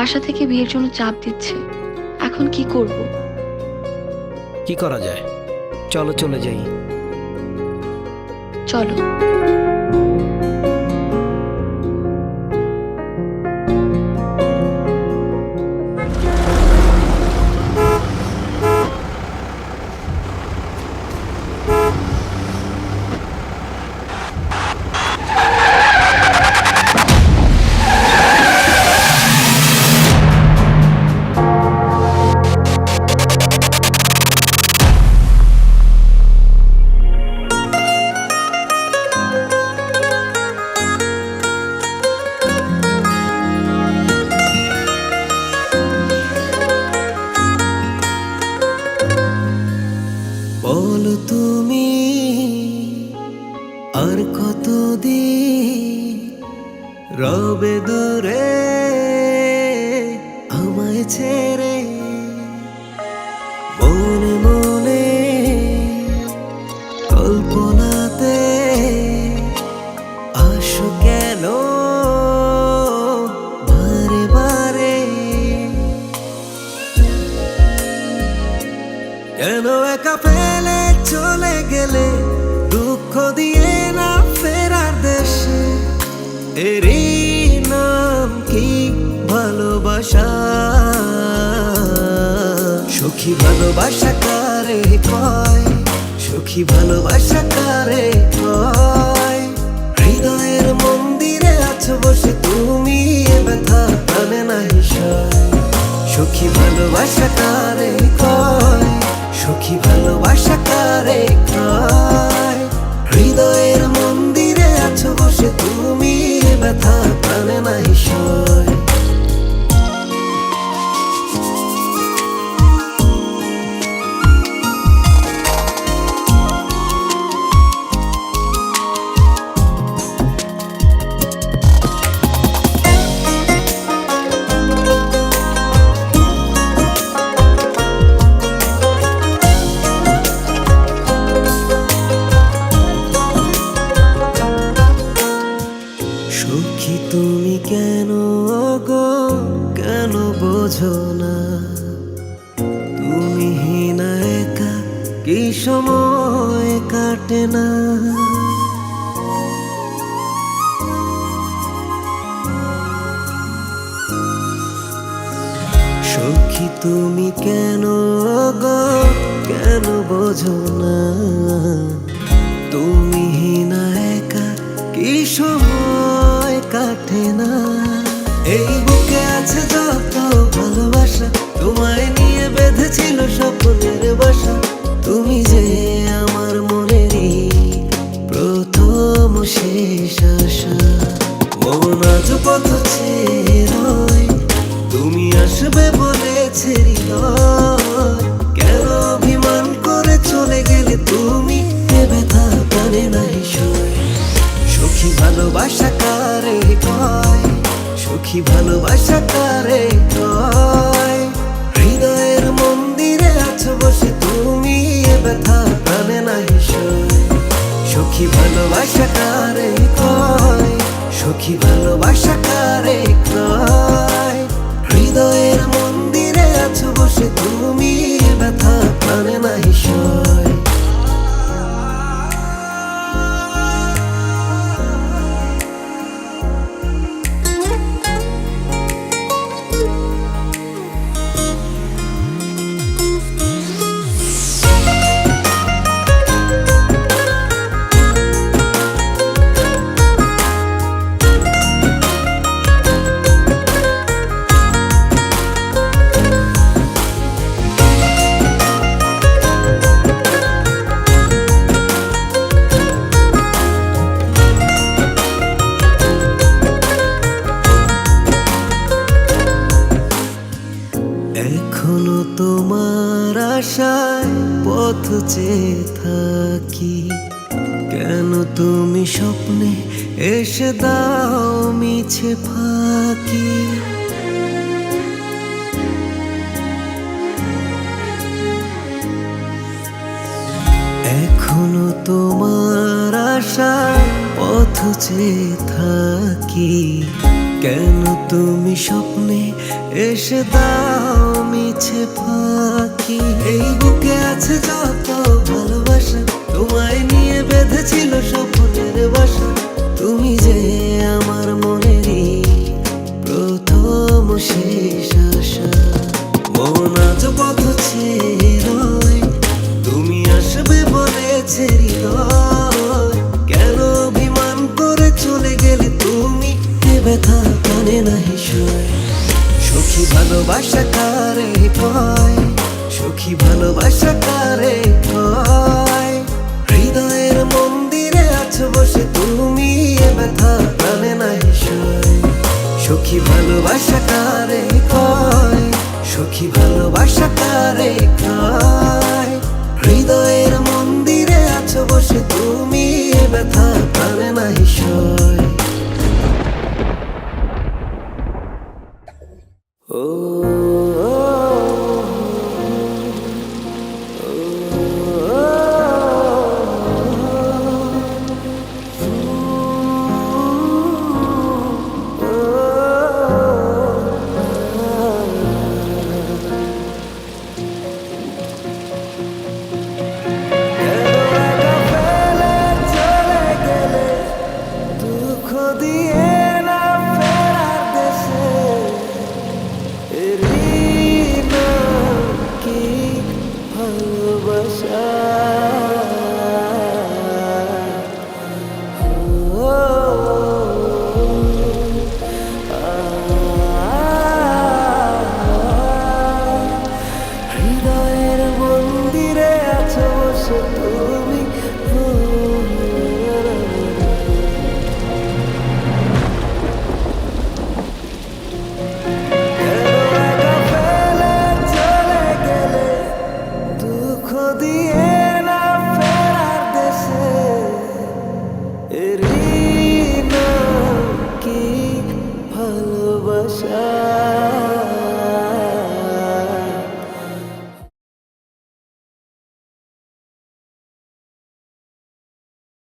বাসা থেকে বিয়ের জন্য চাপ দিচ্ছে, এখন কি করব? কি করা যায়? চলো চলে যাই। চলো। বলো তুমি আর কতদিন রবে দূরে আমায় ছেড়ে, মনে মনে কল্পনাতে আসো কেন বারে বারে, কেন একা ফেলে চলে গেলে দুঃখ দিয়ে না ফেরার দেশে, এরই নাম কি ভালোবাসা? সুখী ভালোবাসা কারে কয়, সুখী ভালোবাসা কারে কয়? হৃদয়ের মন্দিরে আছো বসে তুমি, এ ব্যথা প্রাণে নাই সয়। সুখী ভালোবাসা কারে কয়, সুখী ভালোবাসা কারে কয়? হৃদয়ের মন্দিরে আছো বসে তুমি, এ ব্যথা প্রাণে নাই সয়। সুখী তুমি কেন গো, কেন বোঝো না? তুমি হীনা একা কি সময় কাটে না? সুখী তুমি কেন গো, কেন বোঝো না? তুমি হীনা একা কি সময় কাটে না? এই বুকে আছে যত ভালোবাসা, তোমায় নিয়ে বেঁধেছিল স্বপ্নের বাসা। তুমি যে আমার মনেরই প্রথম শেষ আশা। মন আজ পথ চেয়ে রয়, তুমি আসবে বলেছে হৃদয়। কেন অভিমান করে চলে গেলে তুমি, এ ব্যথা প্রাণে নাই সয়। সুখী ভালোবাসা কারে কয়, সুখী ভালোবাসা কারে কয়? হৃদয়ের মন্দিরে আছো বসে তুমি, এ ব্যথা প্রাণে নাই সয়। সুখী ভালোবাসা কারে কয়, সুখী ভালোবাসা কারে কয়? হৃদয়ের মন্দিরে আছো বসে তুমি, এ ব্যথা প্রাণে নাই সয়। এখনো তোমার আশায় পথ চেয়ে থাকি, কেন তুমি স্বপ্নে এসে দাও মিছে ফাঁকি? এখনো তোমার আশায় পথ চেয়ে থাকি, কেন তুমি স্বপ্নে এসে দাও মিছে ফাঁকি? এই বুকে আছে যত ভালোবাসা, তোমায় নিয়ে বেঁধেছিল স্বপ্নের বাসা। তুমি যে আমার মনেরই প্রথম শেষ আশা। মন আজ পথ ছেড়ে তুমি আসবে বলেছে হৃদয়। কেন অভিমান করে চলে গেলে তুমি? এ ব্যথা কানে নাহি সয়। সখী ভালোবাসা কারে কয়? সখী ভালোবাসা কারে কয়? হৃদয়ের মন্দিরে আছো বসে তুমি, এ ব্যথা কানে নাহি সয়। সখী ভালোবাসা কারে কয়? সখী ভালোবাসা কারে কয়? হৃদয়ের মন্দিরে আছো বসে তুমি, এ ব্যথা